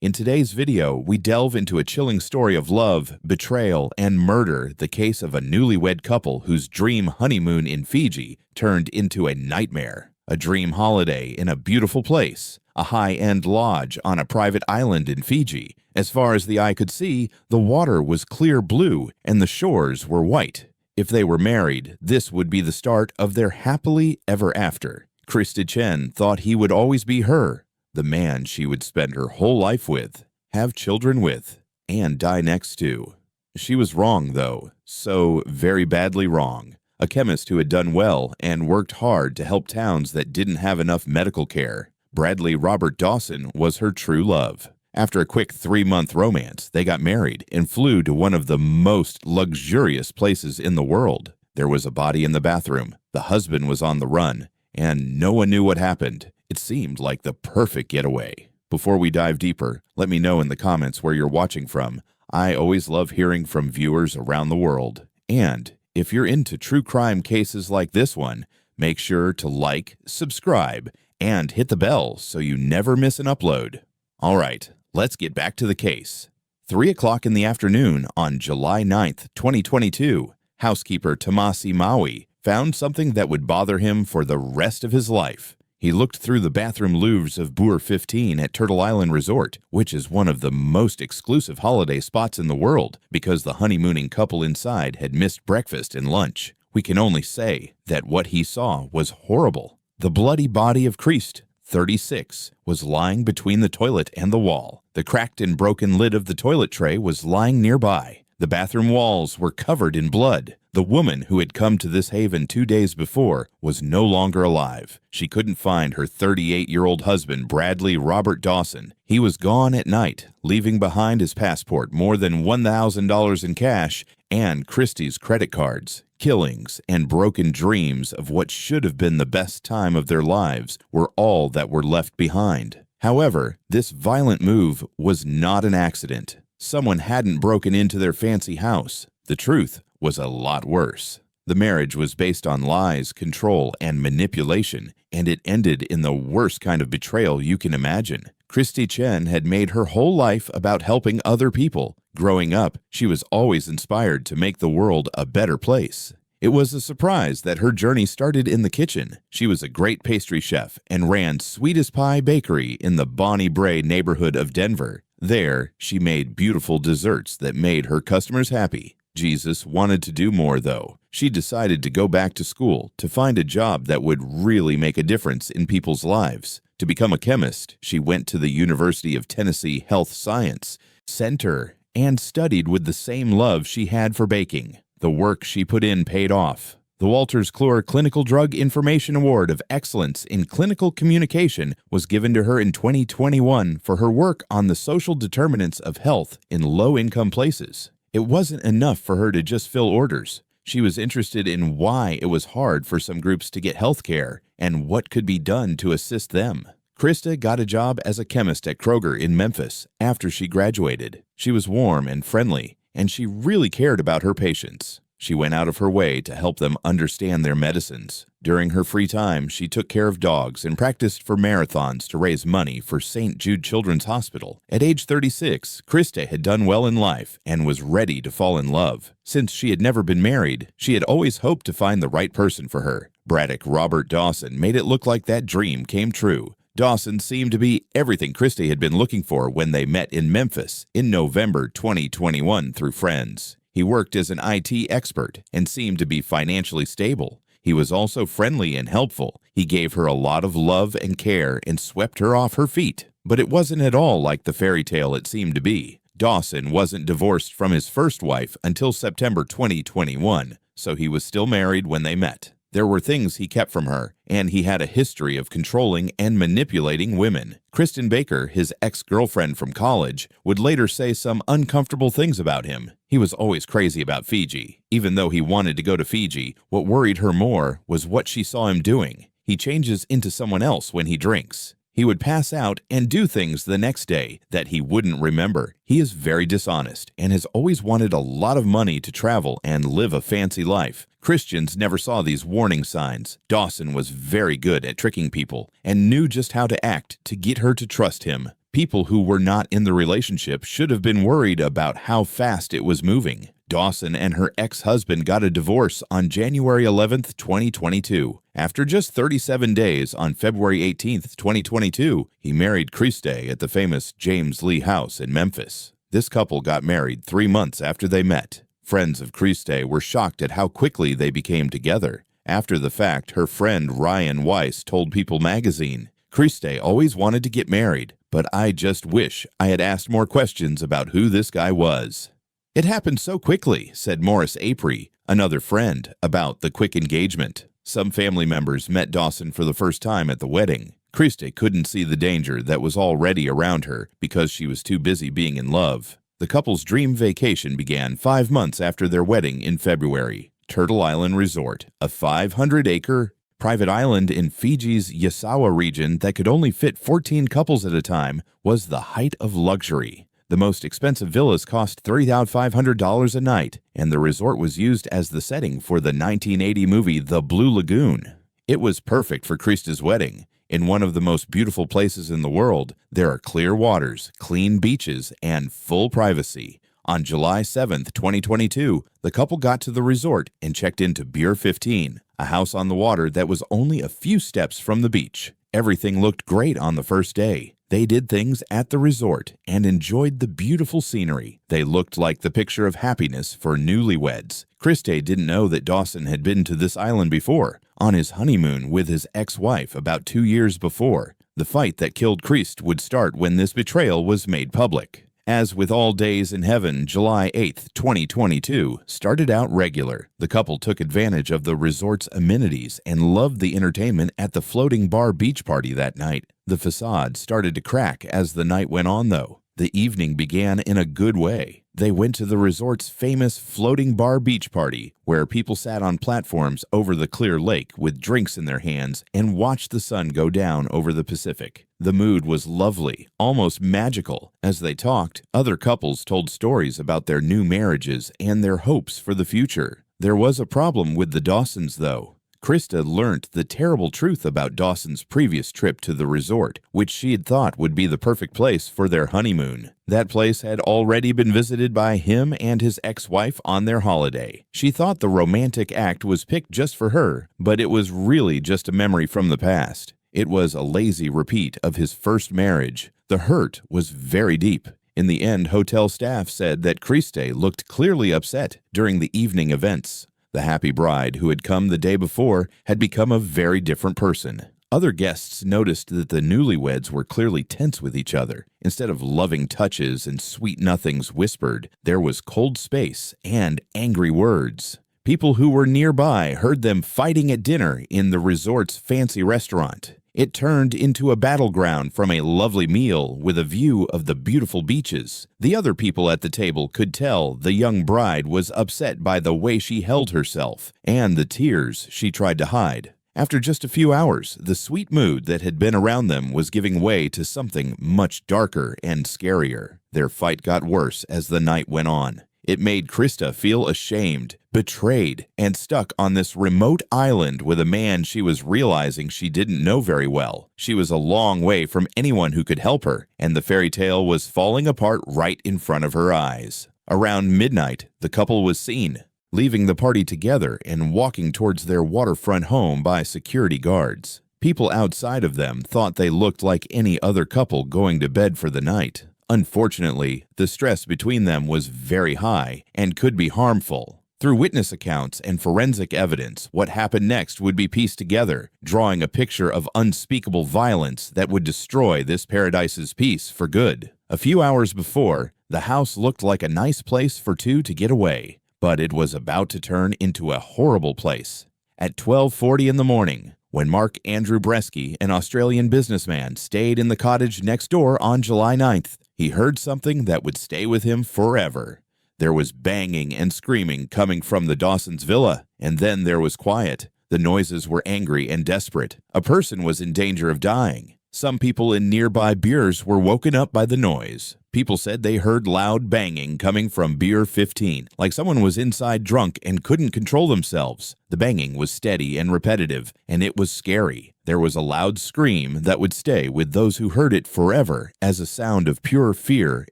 In today's video, we delve into a chilling story of love, betrayal, and murder, the case of a newlywed couple whose dream honeymoon in Fiji turned into a nightmare. A dream holiday in a beautiful place, a high-end lodge on a private island in Fiji. As far as the eye could see, the water was clear blue and the shores were white. If they were married, this would be the start of their happily ever after. Christy Chen thought he would always be her, the man she would spend her whole life with, have children with, and die next to. She was wrong, though, so very badly wrong. A chemist who had done well and worked hard to help towns that didn't have enough medical care. Bradley Robert Dawson was her true love. After a quick 3-month romance, they got married and flew to one of the most luxurious places in the world. There was a body in the bathroom, the husband was on the run, and no one knew what happened. It seemed like the perfect getaway. Before we dive deeper, let me know in the comments where you're watching from. I always love hearing from viewers around the world. And if you're into true crime cases like this one, make sure to like, subscribe, and hit the bell so you never miss an upload. All right, let's get back to the case. 3 o'clock in the afternoon on July 9th, 2022, housekeeper Tomasi Maui found something that would bother him for the rest of his life. He looked through the bathroom louvres of Bur 15 at Turtle Island Resort, which is one of the most exclusive holiday spots in the world, because the honeymooning couple inside had missed breakfast and lunch. We can only say that what he saw was horrible. The bloody body of Christy, 36, was lying between the toilet and the wall. The cracked and broken lid of the toilet tray was lying nearby. The bathroom walls were covered in blood. The woman who had come to this haven 2 days before was no longer alive. She couldn't find her 38-year-old husband, Bradley Robert Dawson. He was gone at night, leaving behind his passport, more than $1,000 in cash, and Christy's credit cards. Killings and broken dreams of what should have been the best time of their lives were all that were left behind. However, this violent move was not an accident. Someone hadn't broken into their fancy house. The truth was a lot worse. The marriage was based on lies, control, and manipulation, and it ended in the worst kind of betrayal you can imagine. Christy Chen had made her whole life about helping other people. Growing up, she was always inspired to make the world a better place. It was a surprise that her journey started in the kitchen. She was a great pastry chef and ran Sweetest Pie Bakery in the Bonnie Brae neighborhood of Denver. There, she made beautiful desserts that made her customers happy. Jesus wanted to do more, though. She decided to go back to school to find a job that would really make a difference in people's lives. To become a chemist, she went to the University of Tennessee Health Science Center and studied with the same love she had for baking. The work she put in paid off. The Walters Clore Clinical Drug Information Award of Excellence in Clinical Communication was given to her in 2021 for her work on the social determinants of health in low-income places. It wasn't enough for her to just fill orders. She was interested in why it was hard for some groups to get health care and what could be done to assist them. Christy got a job as a chemist at Kroger in Memphis after she graduated. She was warm and friendly, and she really cared about her patients. She went out of her way to help them understand their medicines. During her free time, she took care of dogs and practiced for marathons to raise money for St. Jude Children's Hospital. At age 36, Christy had done well in life and was ready to fall in love. Since she had never been married, she had always hoped to find the right person for her. Bradley Robert Dawson made it look like that dream came true. Dawson seemed to be everything Christy had been looking for when they met in Memphis in November 2021 through friends. He worked as an IT expert and seemed to be financially stable. He was also friendly and helpful. He gave her a lot of love and care and swept her off her feet. But it wasn't at all like the fairy tale it seemed to be. Dawson wasn't divorced from his first wife until September 2021, so he was still married when they met. There were things he kept from her, and he had a history of controlling and manipulating women. Kristen Baker, his ex-girlfriend from college, would later say some uncomfortable things about him. He was always crazy about Fiji. Even though he wanted to go to Fiji, what worried her more was what she saw him doing. He changes into someone else when he drinks. He would pass out and do things the next day that he wouldn't remember. He is very dishonest and has always wanted a lot of money to travel and live a fancy life. Christians never saw these warning signs. Dawson was very good at tricking people and knew just how to act to get her to trust him. People who were not in the relationship should have been worried about how fast it was moving. Dawson and her ex-husband got a divorce on January 11, 2022. After just 37 days, on February 18, 2022, he married Christy at the famous James Lee House in Memphis. This couple got married 3 months after they met. Friends of Christy were shocked at how quickly they became together. After the fact, her friend Ryan Weiss told People magazine, "Christy always wanted to get married, but I just wish I had asked more questions about who this guy was." "It happened so quickly," said Morris Apri, another friend, about the quick engagement. Some family members met Dawson for the first time at the wedding. Christy couldn't see the danger that was already around her because she was too busy being in love. The couple's dream vacation began 5 months after their wedding in February. Turtle Island Resort, a 500-acre private island in Fiji's Yasawa region that could only fit 14 couples at a time, was the height of luxury. The most expensive villas cost $3,500 a night, and the resort was used as the setting for the 1980 movie The Blue Lagoon. It was perfect for Christy's wedding. In one of the most beautiful places in the world, there are clear waters, clean beaches, and full privacy. On July 7, 2022, the couple got to the resort and checked into Pier 15, a house on the water that was only a few steps from the beach. Everything looked great on the first day. They did things at the resort and enjoyed the beautiful scenery. They looked like the picture of happiness for newlyweds. Christy didn't know that Dawson had been to this island before, on his honeymoon with his ex-wife about 2 years before. The fight that killed Christy would start when this betrayal was made public. As with all days in heaven, July 8, 2022, started out regular. The couple took advantage of the resort's amenities and loved the entertainment at the floating bar beach party that night. The facade started to crack as the night went on, though. The evening began in a good way. They went to the resort's famous floating bar beach party, where people sat on platforms over the clear lake with drinks in their hands and watched the sun go down over the Pacific. The mood was lovely, almost magical. As they talked, other couples told stories about their new marriages and their hopes for the future. There was a problem with the Dawsons, though. Christy learnt the terrible truth about Dawson's previous trip to the resort, which she had thought would be the perfect place for their honeymoon. That place had already been visited by him and his ex-wife on their holiday. She thought the romantic act was picked just for her, but it was really just a memory from the past. It was a lazy repeat of his first marriage. The hurt was very deep. In the end, hotel staff said that Christy looked clearly upset during the evening events. The happy bride, who had come the day before, had become a very different person. Other guests noticed that the newlyweds were clearly tense with each other. Instead of loving touches and sweet nothings whispered, there was cold space and angry words. People who were nearby heard them fighting at dinner in the resort's fancy restaurant. It turned into a battleground from a lovely meal with a view of the beautiful beaches. The other people at the table could tell the young bride was upset by the way she held herself and the tears she tried to hide. After just a few hours, the sweet mood that had been around them was giving way to something much darker and scarier. Their fight got worse as the night went on. It made Christy feel ashamed, betrayed, and stuck on this remote island with a man she was realizing she didn't know very well. She was a long way from anyone who could help her, and the fairy tale was falling apart right in front of her eyes. Around midnight, the couple was seen, leaving the party together and walking towards their waterfront home by security guards. People outside of them thought they looked like any other couple going to bed for the night. Unfortunately, the stress between them was very high and could be harmful. Through witness accounts and forensic evidence, what happened next would be pieced together, drawing a picture of unspeakable violence that would destroy this paradise's peace for good. A few hours before, the house looked like a nice place for two to get away, but it was about to turn into a horrible place. At 12:40 in the morning, when Mark Andrew Bresky, an Australian businessman, stayed in the cottage next door on July 9th, he heard something that would stay with him forever. There was banging and screaming coming from the Dawsons' villa, and then there was quiet. The noises were angry and desperate. A person was in danger of dying. Some people in nearby Buurs were woken up by the noise. People said they heard loud banging coming from Buur 15, like someone was inside drunk and couldn't control themselves. The banging was steady and repetitive, and it was scary. There was a loud scream that would stay with those who heard it forever as a sound of pure fear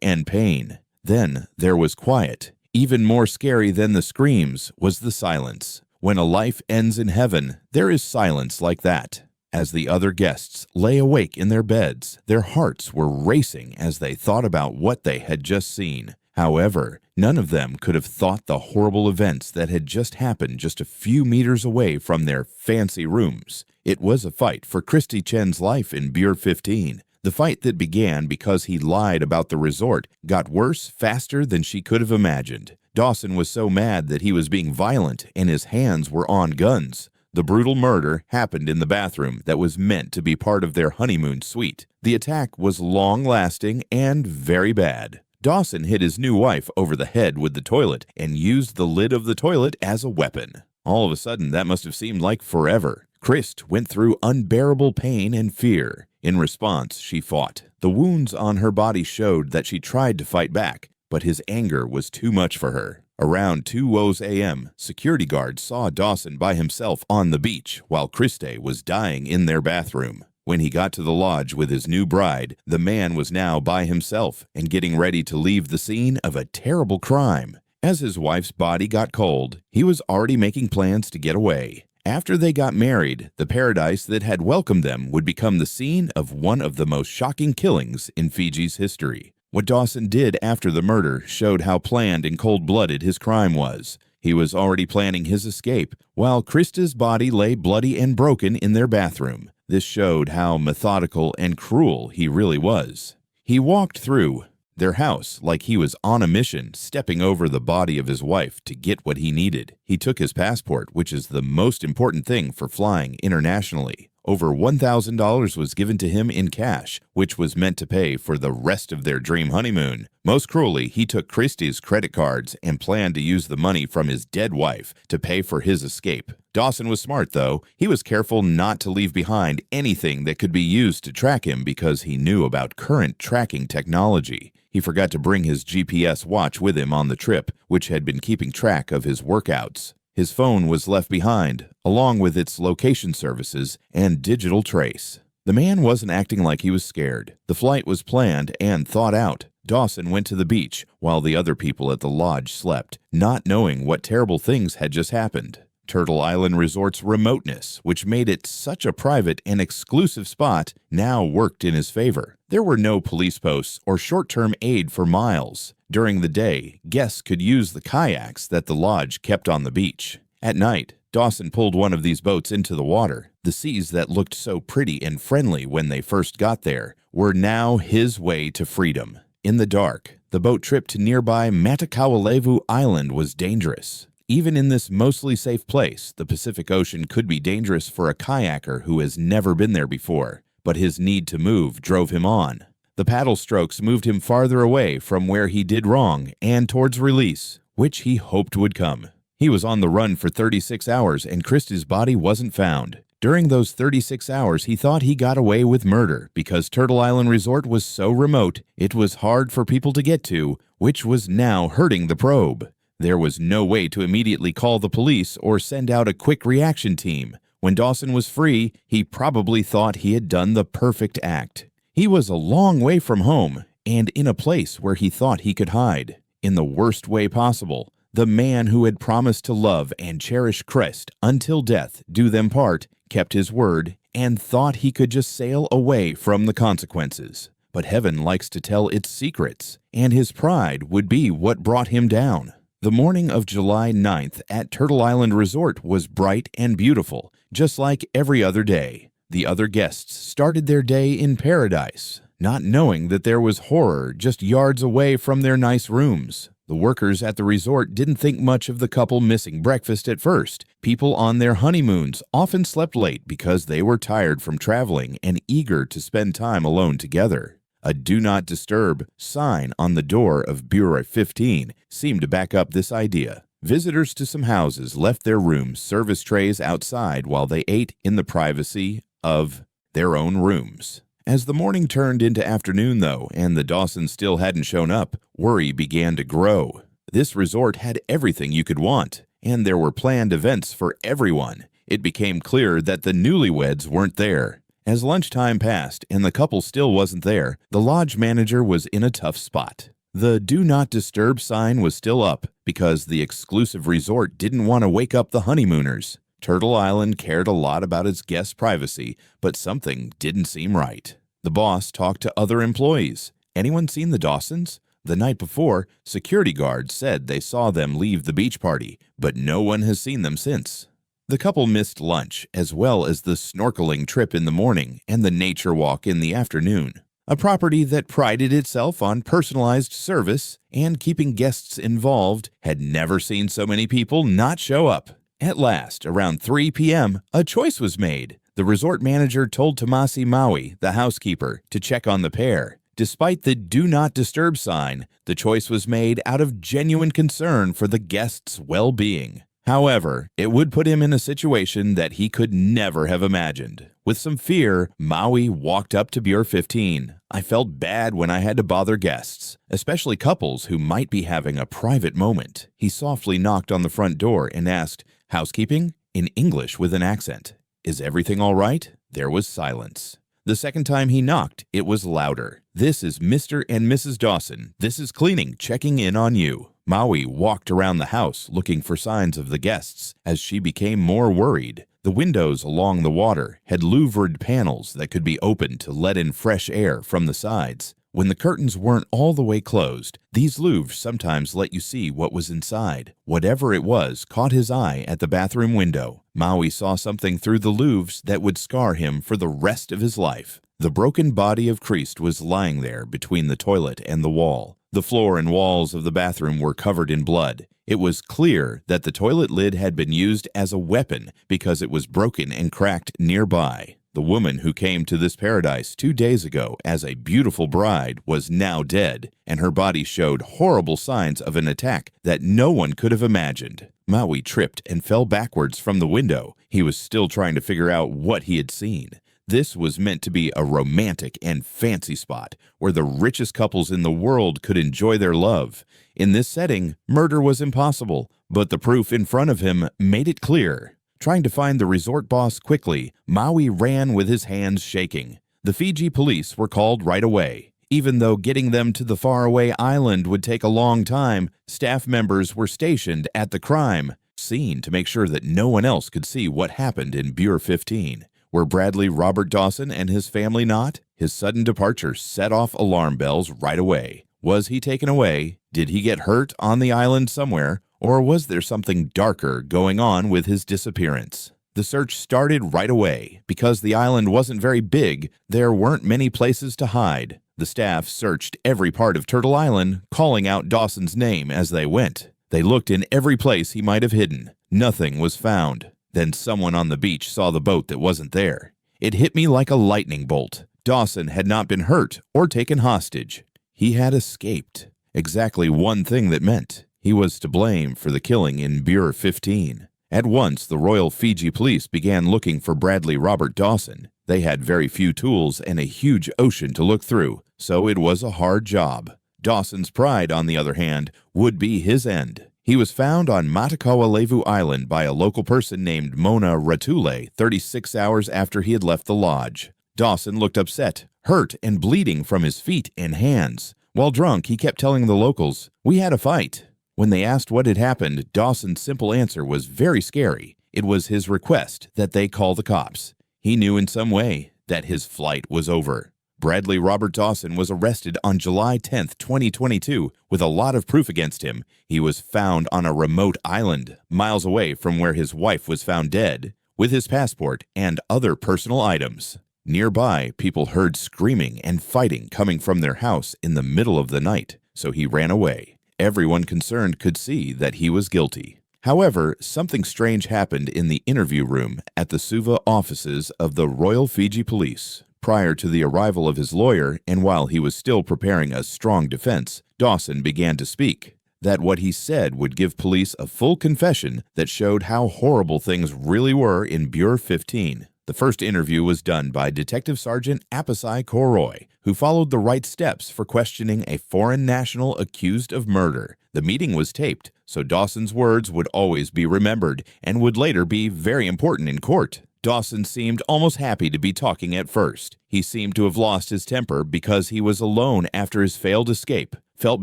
and pain. Then there was quiet. Even more scary than the screams was the silence. When a life ends in heaven, there is silence like that. As the other guests lay awake in their beds, their hearts were racing as they thought about what they had just seen. However, none of them could have thought the horrible events that had just happened just a few meters away from their fancy rooms. It was a fight for Christy Chen's life in Buur 15. The fight that began because he lied about the resort got worse faster than she could have imagined. Dawson was so mad that he was being violent and his hands were on guns. The brutal murder happened in the bathroom that was meant to be part of their honeymoon suite. The attack was long-lasting and very bad. Dawson hit his new wife over the head with the toilet and used the lid of the toilet as a weapon. All of a sudden, that must have seemed like forever. Christ went through unbearable pain and fear. In response, she fought. The wounds on her body showed that she tried to fight back, but his anger was too much for her. Around 2:00 a.m., security guards saw Dawson by himself on the beach while Christy was dying in their bathroom. When he got to the lodge with his new bride, the man was now by himself and getting ready to leave the scene of a terrible crime. As his wife's body got cold, he was already making plans to get away. After they got married, the paradise that had welcomed them would become the scene of one of the most shocking killings in Fiji's history. What Dawson did after the murder showed how planned and cold-blooded his crime was. He was already planning his escape, while Christa's body lay bloody and broken in their bathroom. This showed how methodical and cruel he really was. He walked through their house like he was on a mission, stepping over the body of his wife to get what he needed. He took his passport, which is the most important thing for flying internationally. Over $1,000 was given to him in cash, which was meant to pay for the rest of their dream honeymoon. Most cruelly, he took Christy's credit cards and planned to use the money from his dead wife to pay for his escape. Dawson was smart, though. He was careful not to leave behind anything that could be used to track him because he knew about current tracking technology. He forgot to bring his GPS watch with him on the trip, which had been keeping track of his workouts. His phone was left behind, along with its location services and digital trace. The man wasn't acting like he was scared. The flight was planned and thought out. Dawson went to the beach while the other people at the lodge slept, not knowing what terrible things had just happened. Turtle Island Resort's remoteness, which made it such a private and exclusive spot, now worked in his favor. There were no police posts or short-term aid for miles. During the day, guests could use the kayaks that the lodge kept on the beach. At night, Dawson pulled one of these boats into the water. The seas that looked so pretty and friendly when they first got there were now his way to freedom. In the dark, the boat trip to nearby Matakawalevu Island was dangerous. Even in this mostly safe place, the Pacific Ocean could be dangerous for a kayaker who has never been there before, but his need to move drove him on. The paddle strokes moved him farther away from where he did wrong and towards release, which he hoped would come. He was on the run for 36 hours and Christy's body wasn't found. During those 36 hours, he thought he got away with murder because Turtle Island Resort was so remote, it was hard for people to get to, which was now hurting the probe. There was no way to immediately call the police or send out a quick reaction team. When Dawson was free, he probably thought he had done the perfect act. He was a long way from home and in a place where he thought he could hide. In the worst way possible, the man who had promised to love and cherish Crest until death do them part kept his word and thought he could just sail away from the consequences. But heaven likes to tell its secrets, and his pride would be what brought him down. The morning of July 9th at Turtle Island Resort was bright and beautiful, just like every other day. The other guests started their day in paradise, not knowing that there was horror just yards away from their nice rooms. The workers at the resort didn't think much of the couple missing breakfast at first. People on their honeymoons often slept late because they were tired from traveling and eager to spend time alone together. A Do Not Disturb sign on the door of Bureau 15 seemed to back up this idea. Visitors to some houses left their room service trays outside while they ate in the privacy of their own rooms. As the morning turned into afternoon, though, and the Dawsons still hadn't shown up, worry began to grow. This resort had everything you could want, and there were planned events for everyone. It became clear that the newlyweds weren't there. As lunchtime passed and the couple still wasn't there, the lodge manager was in a tough spot. The Do Not Disturb sign was still up because the exclusive resort didn't want to wake up the honeymooners. Turtle Island cared a lot about its guests' privacy, but something didn't seem right. The boss talked to other employees. Anyone seen the Dawsons? The night before, security guards said they saw them leave the beach party, but no one has seen them since. The couple missed lunch, as well as the snorkeling trip in the morning and the nature walk in the afternoon. A property that prided itself on personalized service and keeping guests involved had never seen so many people not show up. At last, around 3 p.m., a choice was made. The resort manager told Tomasi Maui, the housekeeper, to check on the pair. Despite the Do Not Disturb sign, the choice was made out of genuine concern for the guests' well-being. However, it would put him in a situation that he could never have imagined. With some fear, Maui walked up to Bureau 15. I felt bad when I had to bother guests, especially couples who might be having a private moment. He softly knocked on the front door and asked, "Housekeeping?" in English with an accent. "Is everything all right?" There was silence. The second time he knocked, it was louder. "This is Mr. and Mrs. Dawson. This is cleaning, checking in on you." Maui walked around the house looking for signs of the guests as she became more worried. The windows along the water had louvered panels that could be opened to let in fresh air from the sides. When the curtains weren't all the way closed, these louvres sometimes let you see what was inside. Whatever it was caught his eye at the bathroom window. Maui saw something through the louvres that would scar him for the rest of his life. The broken body of Christ was lying there between the toilet and the wall. The floor and walls of the bathroom were covered in blood. It was clear that the toilet lid had been used as a weapon because it was broken and cracked nearby. The woman who came to this paradise 2 days ago as a beautiful bride was now dead, and her body showed horrible signs of an attack that no one could have imagined. Maui tripped and fell backwards from the window. He was still trying to figure out what he had seen. This was meant to be a romantic and fancy spot where the richest couples in the world could enjoy their love. In this setting, murder was impossible, but the proof in front of him made it clear. Trying to find the resort boss quickly, Maui ran with his hands shaking. The Fiji police were called right away. Even though getting them to the faraway island would take a long time, staff members were stationed at the crime scene to make sure that no one else could see what happened in Bureau 15. Were Bradley Robert Dawson and his family not? His sudden departure set off alarm bells right away. Was he taken away? Did he get hurt on the island somewhere? Or was there something darker going on with his disappearance? The search started right away. Because the island wasn't very big, there weren't many places to hide. The staff searched every part of Turtle Island, calling out Dawson's name as they went. They looked in every place he might have hidden. Nothing was found. Then someone on the beach saw the boat that wasn't there. It hit me like a lightning bolt. Dawson had not been hurt or taken hostage. He had escaped. Exactly one thing that meant he was to blame for the killing in Bureau 15. At once, the Royal Fiji Police began looking for Bradley Robert Dawson. They had very few tools and a huge ocean to look through, so it was a hard job. Dawson's pride, on the other hand, would be his end. He was found on Matakawalevu Island by a local person named Mona Ratule 36 hours after he had left the lodge. Dawson looked upset, hurt, and bleeding from his feet and hands. While drunk, he kept telling the locals, "We had a fight." When they asked what had happened, Dawson's simple answer was very scary. It was his request that they call the cops. He knew in some way that his flight was over. Bradley Robert Dawson was arrested on July 10, 2022, with a lot of proof against him. He was found on a remote island, miles away from where his wife was found dead, with his passport and other personal items. Nearby, people heard screaming and fighting coming from their house in the middle of the night, so he ran away. Everyone concerned could see that he was guilty. However, something strange happened in the interview room at the Suva offices of the Royal Fiji Police. Prior to the arrival of his lawyer, and while he was still preparing a strong defense, Dawson began to speak. That what he said would give police a full confession that showed how horrible things really were in Bureau 15. The first interview was done by Detective Sergeant Apasai Koroy, who followed the right steps for questioning a foreign national accused of murder. The meeting was taped, so Dawson's words would always be remembered and would later be very important in court. Dawson seemed almost happy to be talking at first. He seemed to have lost his temper because he was alone after his failed escape, felt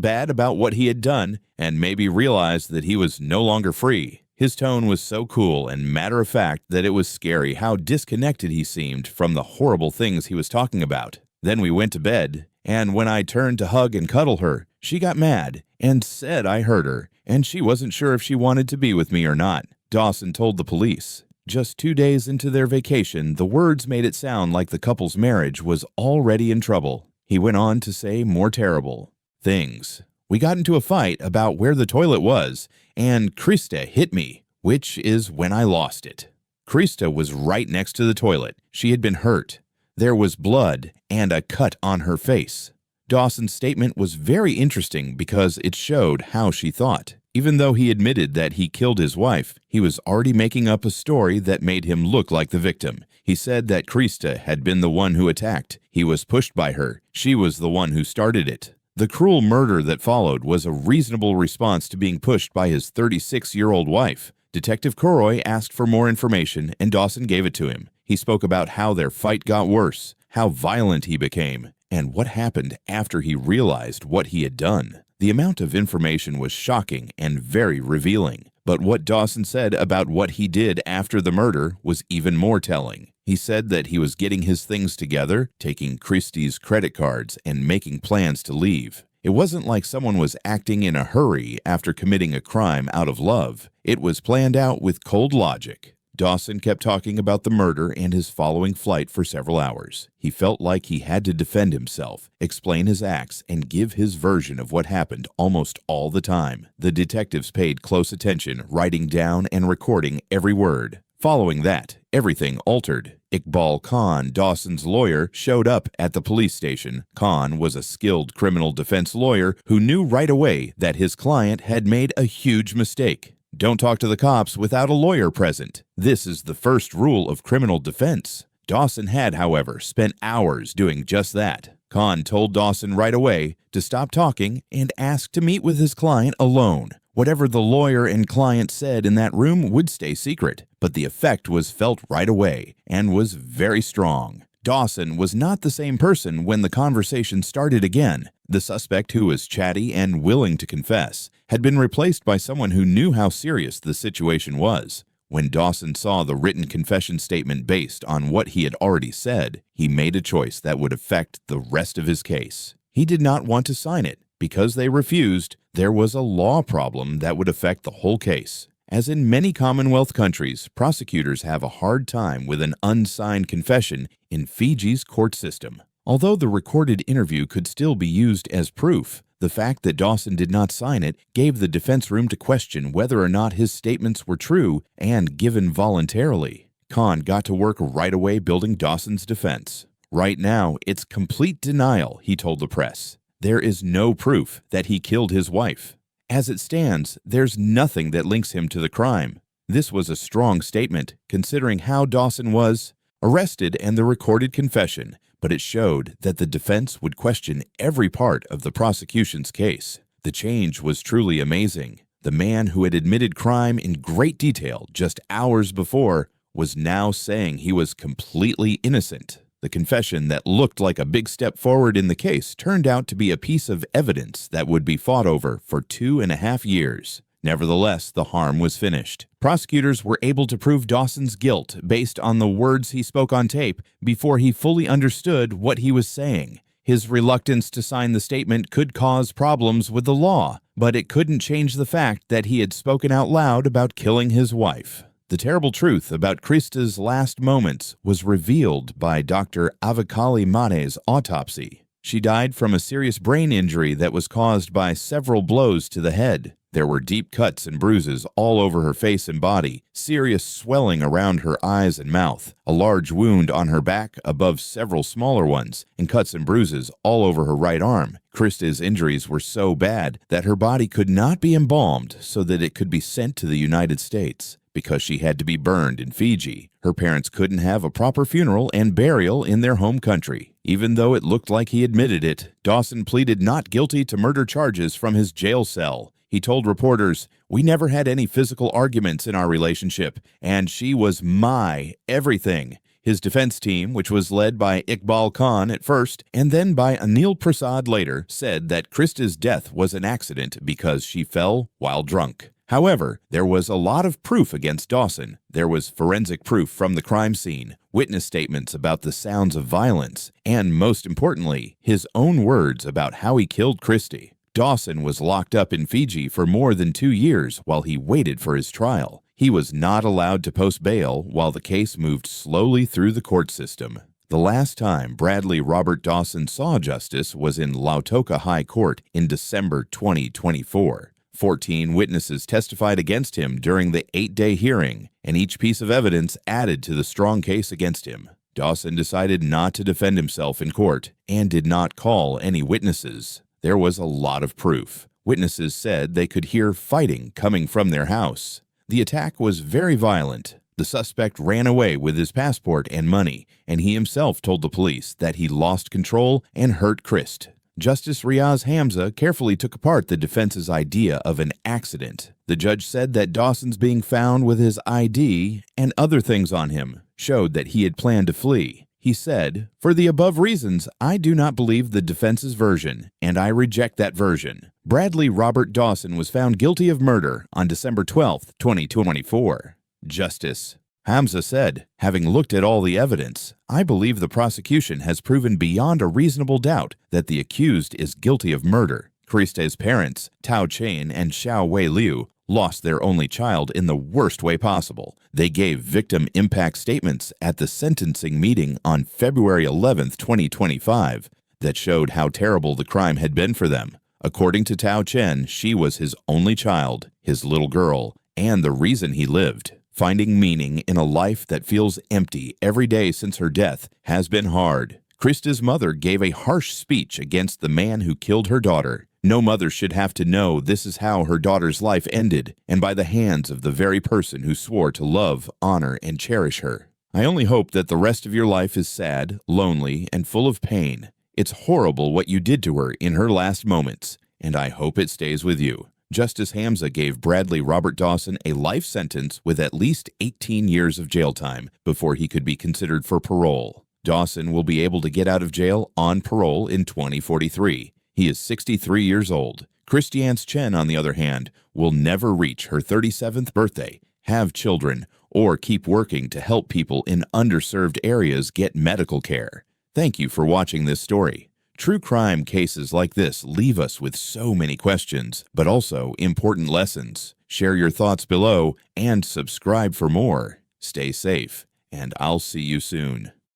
bad about what he had done, and maybe realized that he was no longer free. His tone was so cool and matter-of-fact that it was scary how disconnected he seemed from the horrible things he was talking about. Then we went to bed, and when I turned to hug and cuddle her, she got mad and said I hurt her, and she wasn't sure if she wanted to be with me or not, Dawson told the police. Just 2 days into their vacation, the words made it sound like the couple's marriage was already in trouble. He went on to say more terrible things. We got into a fight about where the toilet was, and Krista hit me, which is when I lost it. Krista was right next to the toilet. She had been hurt. There was blood and a cut on her face. Dawson's statement was very interesting because it showed how she thought. Even though he admitted that he killed his wife, he was already making up a story that made him look like the victim. He said that Krista had been the one who attacked. He was pushed by her. She was the one who started it. The cruel murder that followed was a reasonable response to being pushed by his 36-year-old wife. Detective Koroy asked for more information, and Dawson gave it to him. He spoke about how their fight got worse, how violent he became, and what happened after he realized what he had done. The amount of information was shocking and very revealing, but what Dawson said about what he did after the murder was even more telling. He said that he was getting his things together, taking Christy's credit cards, and making plans to leave. It wasn't like someone was acting in a hurry after committing a crime out of love. It was planned out with cold logic. Dawson kept talking about the murder and his following flight for several hours. He felt like he had to defend himself, explain his acts, and give his version of what happened almost all the time. The detectives paid close attention, writing down and recording every word. Following that, everything altered. Iqbal Khan, Dawson's lawyer, showed up at the police station. Khan was a skilled criminal defense lawyer who knew right away that his client had made a huge mistake. Don't talk to the cops without a lawyer present. This is the first rule of criminal defense. Dawson had, however, spent hours doing just that. Khan told Dawson right away to stop talking and ask to meet with his client alone. Whatever the lawyer and client said in that room would stay secret, but the effect was felt right away and was very strong. Dawson was not the same person when the conversation started again. The suspect, who was chatty and willing to confess, had been replaced by someone who knew how serious the situation was. When Dawson saw the written confession statement based on what he had already said, he made a choice that would affect the rest of his case. He did not want to sign it. Because they refused, there was a law problem that would affect the whole case. As in many Commonwealth countries, prosecutors have a hard time with an unsigned confession in Fiji's court system. Although the recorded interview could still be used as proof, the fact that Dawson did not sign it gave the defense room to question whether or not his statements were true and given voluntarily. Khan got to work right away building Dawson's defense. Right now, it's complete denial, he told the press. There is no proof that he killed his wife. As it stands, there's nothing that links him to the crime. This was a strong statement, considering how Dawson was arrested and the recorded confession, but it showed that the defense would question every part of the prosecution's case. The change was truly amazing. The man who had admitted crime in great detail just hours before was now saying he was completely innocent. The confession that looked like a big step forward in the case turned out to be a piece of evidence that would be fought over for 2.5 years. Nevertheless, the harm was finished. Prosecutors were able to prove Dawson's guilt based on the words he spoke on tape before he fully understood what he was saying. His reluctance to sign the statement could cause problems with the law, but it couldn't change the fact that he had spoken out loud about killing his wife. The terrible truth about Krista's last moments was revealed by Dr. Avakali Mate's autopsy. She died from a serious brain injury that was caused by several blows to the head. There were deep cuts and bruises all over her face and body, serious swelling around her eyes and mouth, a large wound on her back above several smaller ones, and cuts and bruises all over her right arm. Krista's injuries were so bad that her body could not be embalmed so that it could be sent to the United States. because she had to be burned in Fiji. Her parents couldn't have a proper funeral and burial in their home country. Even though it looked like he admitted it, Dawson pleaded not guilty to murder charges from his jail cell. He told reporters, "We never had any physical arguments in our relationship, and she was my everything." His defense team, which was led by Iqbal Khan at first and then by Anil Prasad later, said that Krista's death was an accident because she fell while drunk. However, there was a lot of proof against Dawson. There was forensic proof from the crime scene, witness statements about the sounds of violence, and most importantly, his own words about how he killed Christy. Dawson was locked up in Fiji for more than 2 years while he waited for his trial. He was not allowed to post bail while the case moved slowly through the court system. The last time Bradley Robert Dawson saw justice was in Lautoka High Court in December 2024. 14 witnesses testified against him during the 8-day hearing, and each piece of evidence added to the strong case against him. Dawson decided not to defend himself in court and did not call any witnesses. There was a lot of proof. Witnesses said they could hear fighting coming from their house. The attack was very violent. The suspect ran away with his passport and money, and he himself told the police that he lost control and hurt Christ. Justice Riaz Hamza carefully took apart the defense's idea of an accident. The judge said that Dawson's being found with his ID and other things on him showed that he had planned to flee. He said, "For the above reasons, I do not believe the defense's version, and I reject that version." Bradley Robert Dawson was found guilty of murder on December 12, 2024. Justice Hamza said, "Having looked at all the evidence, I believe the prosecution has proven beyond a reasonable doubt that the accused is guilty of murder. Christy's parents, Tao Chen and Xiao Wei Liu, lost their only child in the worst way possible. They gave victim impact statements at the sentencing meeting on February 11, 2025, that showed how terrible the crime had been for them. According to Tao Chen, she was his only child, his little girl, and the reason he lived. Finding meaning in a life that feels empty every day since her death has been hard. Krista's mother gave a harsh speech against the man who killed her daughter. No mother should have to know this is how her daughter's life ended, and by the hands of the very person who swore to love, honor, and cherish her. I only hope that the rest of your life is sad, lonely, and full of pain. It's horrible what you did to her in her last moments, and I hope it stays with you." Justice Hamza gave Bradley Robert Dawson a life sentence with at least 18 years of jail time before he could be considered for parole. Dawson will be able to get out of jail on parole in 2043. He is 63 years old. Christy Chen, on the other hand, will never reach her 37th birthday, have children, or keep working to help people in underserved areas get medical care. Thank you for watching this story. True crime cases like this leave us with so many questions, but also important lessons. Share your thoughts below and subscribe for more. Stay safe, and I'll see you soon.